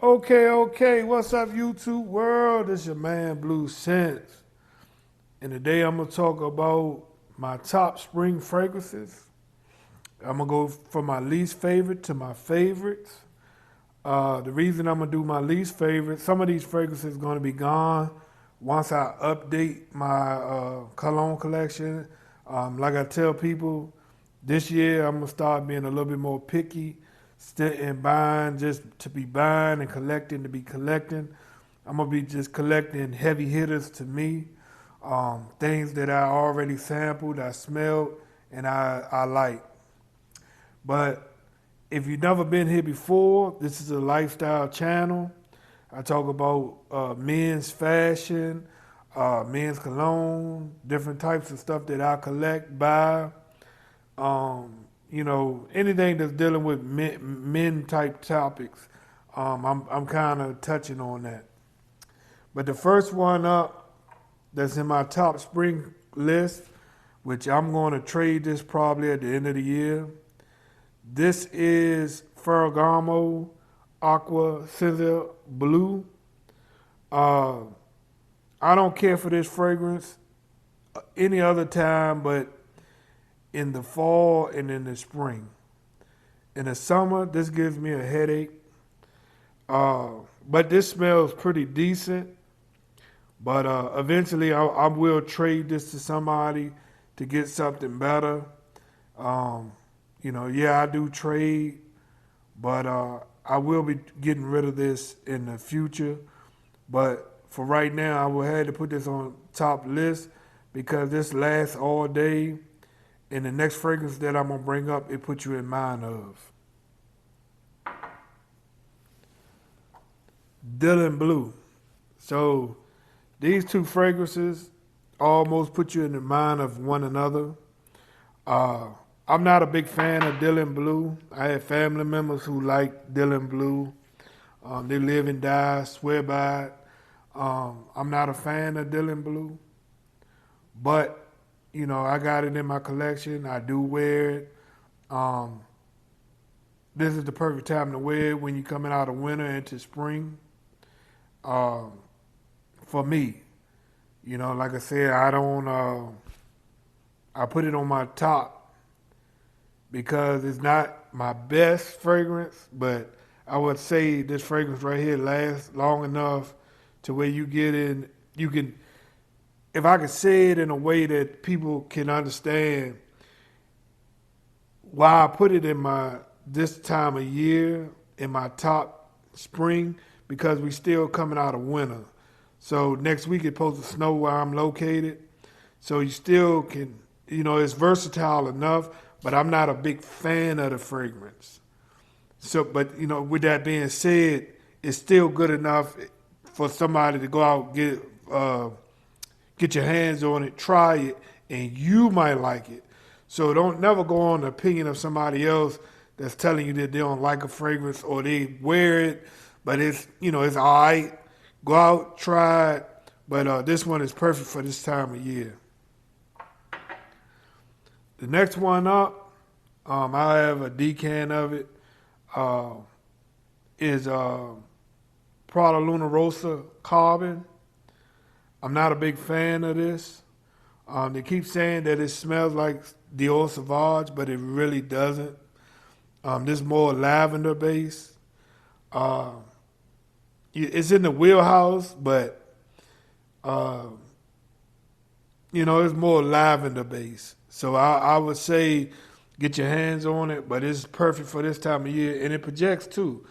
Okay. What's up, YouTube world? It's your man, Blue Sense. And today I'm going to talk about my top spring fragrances. I'm going to go from my least favorite to my favorites. The reason I'm going to do my least favorite, some of these fragrances are going to be gone once I update my Cologne collection. Like I tell people, this year I'm going to start being a little bit more picky and buying just to be buying and collecting to be collecting. I'm gonna be just collecting heavy hitters to me, things that I already sampled, I smelled, and I like. But if you've never been here before, this is a lifestyle channel. I talk about men's fashion, men's cologne, different types of stuff that I collect, buy. Anything that's dealing with men type topics, I'm kind of touching on that. But the first one up that's in my top spring list, which I'm going to trade this probably at the end of the year. This is Ferragamo Aqua Cinza Blue. I don't care for this fragrance any other time, but in the fall and in the spring. In the summer, this gives me a headache. But this smells pretty decent. But eventually, I will trade this to somebody to get something better. I do trade, but I will be getting rid of this in the future. But for right now, I will have to put this on top list because this lasts all day. And the next fragrance that I'm going to bring up, it puts you in mind of. Dylan Blue. So these two fragrances almost put you in the mind of one another. I'm not a big fan of Dylan Blue. I have family members who like Dylan Blue. They live and die, swear by it. I'm not a fan of Dylan Blue. But I got it in my collection. I do wear it. This is the perfect time to wear it when you're coming out of winter into spring. For me, like I said, I don't. I put it on my top because it's not my best fragrance, but I would say this fragrance right here lasts long enough to where you get in. You can. If I could say it in a way that people can understand why I put it in this time of year in my top spring, because we still coming out of winter. So next week it's supposed to snow where I'm located. So you still can, it's versatile enough, but I'm not a big fan of the fragrance. So, but with that being said, it's still good enough for somebody to go out and get your hands on it, try it, and you might like it. So don't never go on the opinion of somebody else that's telling you that they don't like a fragrance or they wear it, but it's all right. Go out, try it, but this one is perfect for this time of year. The next one up, I have a decant of it. Is Prada Lunar Rosa Carbon. I'm not a big fan of this. They keep saying that it smells like Dior Sauvage, but it really doesn't. This is more lavender based. It's in the wheelhouse, but it's more lavender based. So I would say get your hands on it, but it's perfect for this time of year, and it projects too,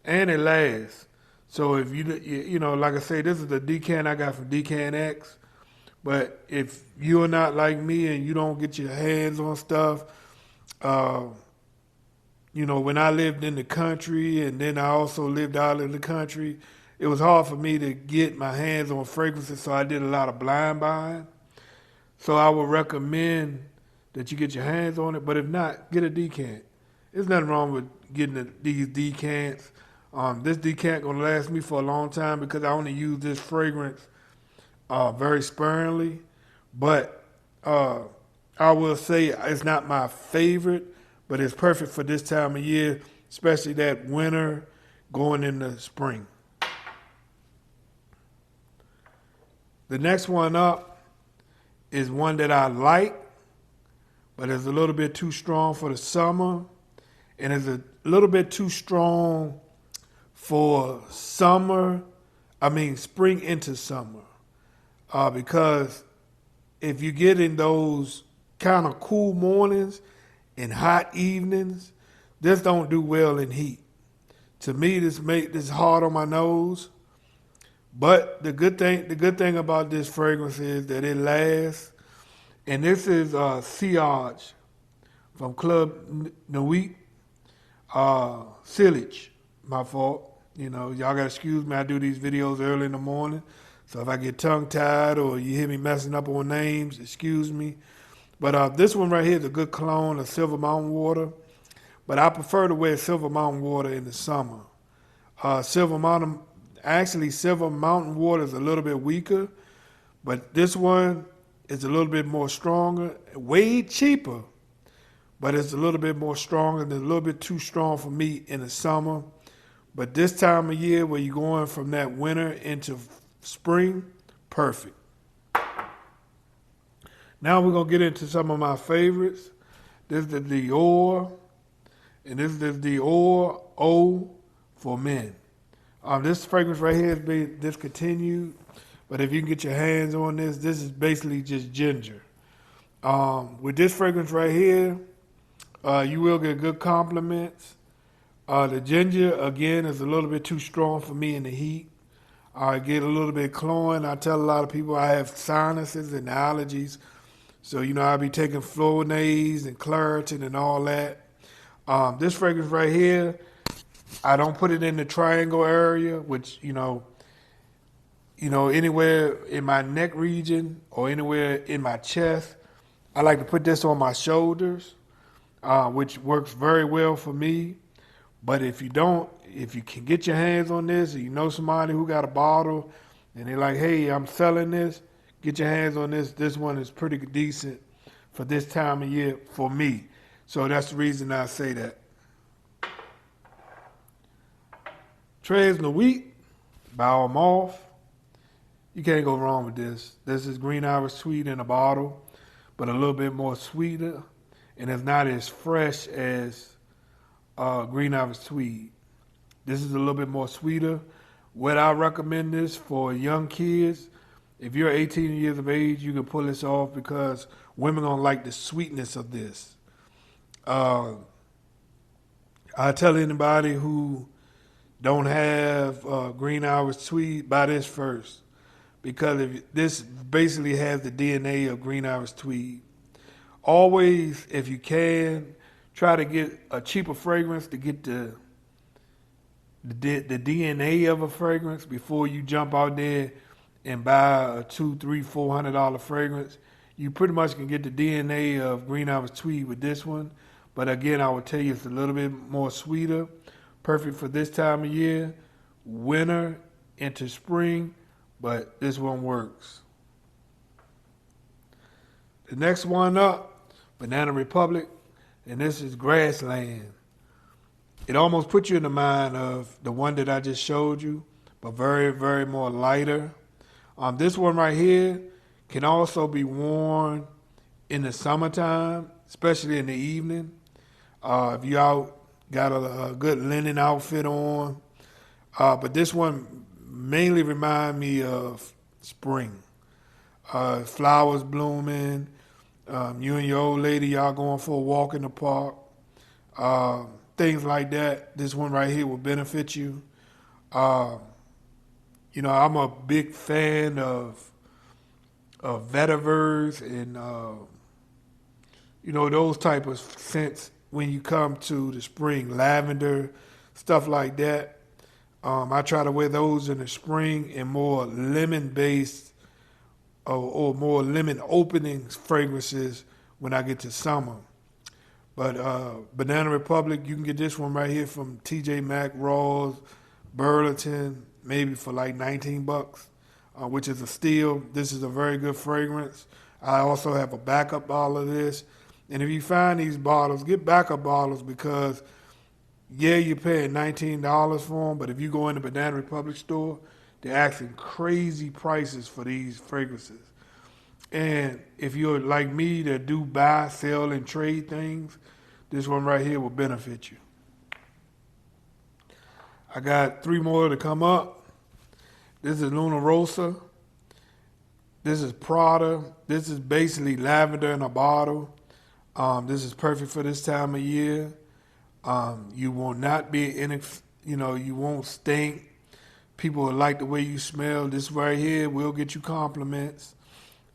and it lasts. So if like I say, this is the decant I got from Decant X. But if you're not like me and you don't get your hands on stuff, when I lived in the country and then I also lived out in the country, it was hard for me to get my hands on fragrances, so I did a lot of blind buying. So I would recommend that you get your hands on it, but if not, get a decant. There's nothing wrong with getting these decants. This decant gonna last me for a long time because I only use this fragrance very sparingly. But I will say it's not my favorite, but it's perfect for this time of year, especially that winter. going into spring. The next one up is one that I like, but it's a little bit too strong for the summer, and it's a little bit too strong for spring into summer. Because if you get in those kind of cool mornings and hot evenings, this don't do well in heat. To me, this hard on my nose. But the good thing about this fragrance is that it lasts. And this is Seage from Club Nuit. Seage, my fault. You know, y'all gotta excuse me. I do these videos early in the morning. So if I get tongue-tied or you hear me messing up on names, excuse me. But this one right here is a good clone of Silver Mountain Water. But I prefer to wear Silver Mountain Water in the summer. Silver Mountain Water is a little bit weaker, but this one is a little bit more stronger, way cheaper, but it's a little bit more stronger and a little bit too strong for me in the summer. But this time of year where you're going from that winter into spring, perfect. Now we're going to get into some of my favorites. This is the Dior, and this is the Dior O for men. This fragrance right here has been discontinued, but if you can get your hands on this is basically just ginger. With this fragrance right here, you will get good compliments. The ginger, again, is a little bit too strong for me in the heat. I get a little bit cloying. I tell a lot of people I have sinuses and allergies. So, I'll be taking Flonase and Claritin and all that. This fragrance right here, I don't put it in the triangle area, which, anywhere in my neck region or anywhere in my chest. I like to put this on my shoulders, which works very well for me. But if you can get your hands on this, or you know somebody who got a bottle and they're like, hey, I'm selling this, get your hands on this. This one is pretty decent for this time of year for me. So that's the reason I say that. Tres Nuit by Almoff. You can't go wrong with this. This is Green Irish Tweed in a bottle, but a little bit more sweeter, and it's not as fresh as Green Irish Tweed. This is a little bit more sweeter. Would I recommend this for young kids? If you're 18 years of age, you can pull this off because women don't like the sweetness of this. I tell anybody who don't have Green Irish Tweed, buy this first. Because this basically has the DNA of Green Irish Tweed. Always, if you can, try to get a cheaper fragrance to get the DNA of a fragrance before you jump out there and buy a $200, $300, $400 fragrance. You pretty much can get the DNA of Green Irish Tweed with this one. But again, I would tell you it's a little bit more sweeter. Perfect for this time of year, winter into spring, but this one works. The next one up, Banana Republic, and this is Grassland. It almost puts you in the mind of the one that I just showed you, but very, very more lighter. This one right here can also be worn in the summertime, especially in the evening. If you out got a good linen outfit on. But this one mainly remind me of spring. Flowers blooming. You and your old lady, y'all going for a walk in the park. Things like that. This one right here will benefit you. I'm a big fan of vetiver and, those type of scents when you come to the spring, lavender, stuff like that. I try to wear those in the spring and more lemon-based or more lemon opening fragrances when I get to summer. But Banana Republic, you can get this one right here from TJ Maxx, Ross, Burlington, maybe for like $19, which is a steal. This is a very good fragrance. I also have a backup bottle of this. And if you find these bottles, get backup bottles because Yeah, you're paying $19 for them, but if you go in the Banana Republic store, they're asking crazy prices for these fragrances. And if you're like me that do buy, sell, and trade things, this one right here will benefit you. I got 3 more to come up. This is Lunar Rosa. This is Prada. This is basically lavender in a bottle. This is perfect for this time of year. You will not be you won't stink. People will like the way you smell. This right here will get you compliments.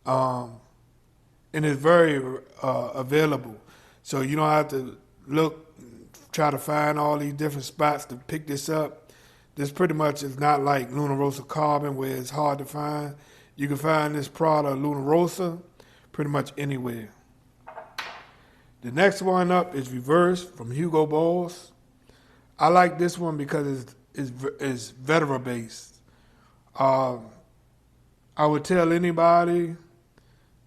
And it's very available. So you don't have to try to find all these different spots to pick this up. This pretty much is not like Lunar Rosa Carbon where it's hard to find. You can find this Prada Lunar Rosa pretty much anywhere. The next one up is Reverse from Hugo Boss. I like this one because it's Vetera based. I would tell anybody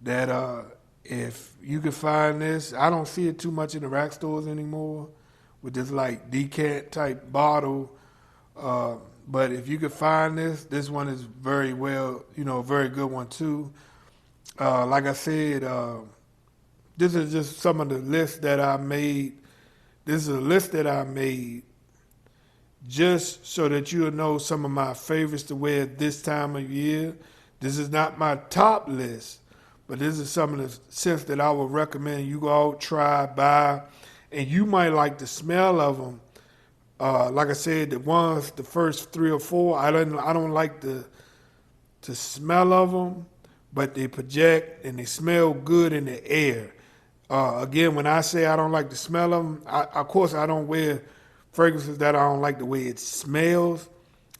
that if you can find this, I don't see it too much in the rack stores anymore with this like decant type bottle. But if you could find this one is very well, a very good one too. Like I said, this is just some of the lists that I made. This is a list that I made just so that you'll know some of my favorites to wear this time of year. This is not my top list, but this is some of the scents that I would recommend you go out, try, buy, and you might like the smell of them. Like I said, the first 3 or 4, I don't like the smell of them, but they project and they smell good in the air. Again, when I say I don't like the smell of them, of course I don't wear fragrances that I don't like the way it smells.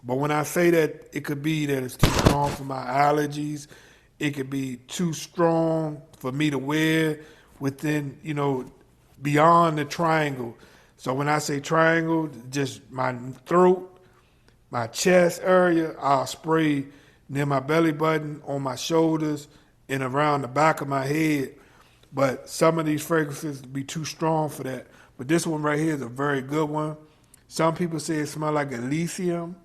But when I say that, it could be that it's too strong for my allergies. It could be too strong for me to wear within, beyond the triangle. So when I say triangle, just my throat, my chest area, I'll spray near my belly button, on my shoulders, and around the back of my head. But some of these fragrances be too strong for that. But this one right here is a very good one. Some people say it smells like Elysium.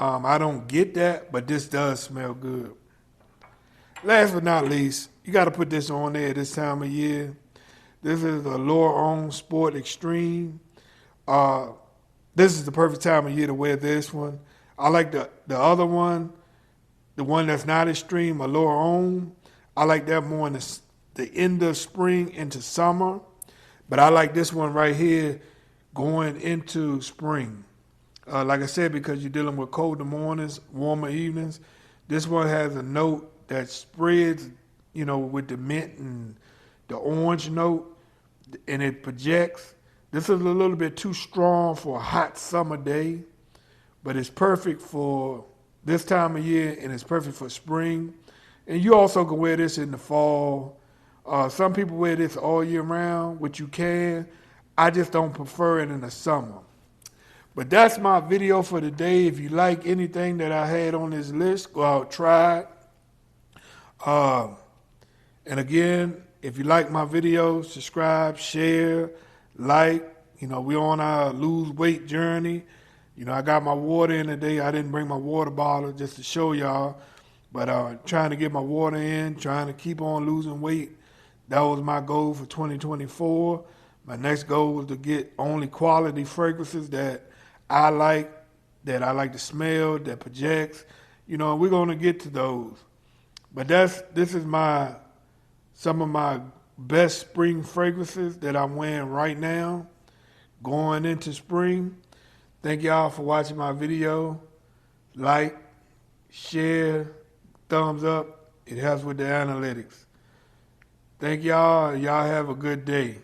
I don't get that, but this does smell good. Last but not least, you got to put this on there this time of year. This is a L'Oreal Sport Extreme. This is the perfect time of year to wear this one. I like the other one, the one that's not extreme, a L'Oreal. I like that more in the end of spring into summer. But I like this one right here going into spring. Like I said, because you're dealing with colder mornings, warmer evenings, this one has a note that spreads, with the mint and the orange note, and it projects. This is a little bit too strong for a hot summer day, but it's perfect for this time of year, and it's perfect for spring. And you also can wear this in the fall. Some people wear this all year round, which you can. I just don't prefer it in the summer. But that's my video for today. If you like anything that I had on this list, go out, try it. And again, if you like my videos, subscribe, share, like. We're on our lose weight journey. I got my water in today. I didn't bring my water bottle just to show y'all. But trying to get my water in, trying to keep on losing weight. That was my goal for 2024. My next goal was to get only quality fragrances that I like to smell, that projects. We're going to get to those. But this is some of my best spring fragrances that I'm wearing right now, going into spring. Thank y'all for watching my video. Like, share, thumbs up. It helps with the analytics. Thank y'all. Y'all have a good day.